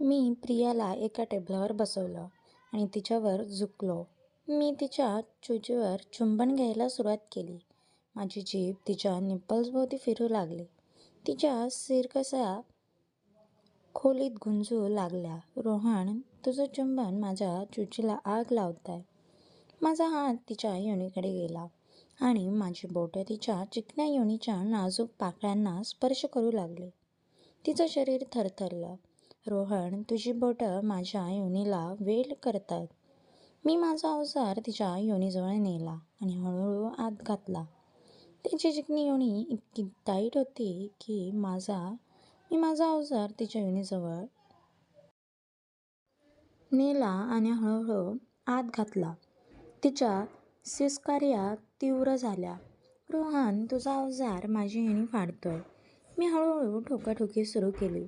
मी प्रियाला एका टेबलावर बसवलं आणि तिच्यावर झुकलो. मी तिच्या चोचीवर चुंबन घ्यायला सुरुवात केली. माझी जीभ तिच्या निप्पल्सभोवती फिरू लागली. तिच्या सिरकसा खोलीत गुंजू लागल्या. रोहन, तुझं चुंबन माझ्या चोचीला आग लावतंय. माझा हात तिच्या योनीकडे गेला आणि माझी बोटं तिच्या चिकन्या योनीच्या नाजूक पाकळ्यांना स्पर्श करू लागले. तिचं शरीर थरथरलं. रोहन, तुझी बोटं माझ्या योनीला वेड करतायत. मी माझा अवजार तिच्या योनीजवळ नेला आणि हळूहळू आत घातला. तिची चिकनी योनी इतकी टाईट होती की मी माझा अवजार तिच्या योनीजवळ नेला आणि हळूहळू आत घातला. तिच्या सिसकार्या तीव्र झाल्या. रोहन, तुझा अवजार माझी योनी फाडतोय. मी हळूहळू ठोकाठोकी सुरू केली.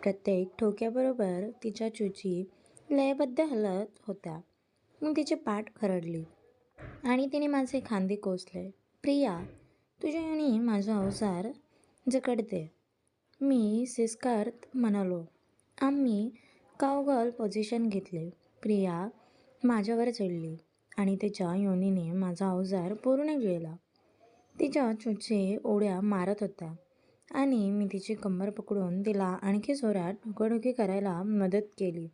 प्रत्येक ठोक्याबरोबर तिच्या चोची लयबद्ध हलत होत्या. मग तिची पाठ खरडली आणि तिने माझे खांदे कोसले. प्रिया, तुझी योनी माझा अवजार जखडते. मी सिसकारत म्हणालो. आम्ही काउगर्ल पोझिशन घेतली. प्रिया माझ्यावर चढली आणि तिच्या योनीने माझा अवजार पूर्ण गिळला. तिच्या चोची उड्या मारत होत्या आणि मी तिची कंबर पकडून तिला आणखी जोरात ठोकाठोकी करायला मदत केली.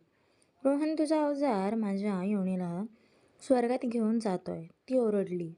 रोहन, तुझा अवजार माझ्या योनीला स्वर्गात घेऊन जातोय, ती ओरडली.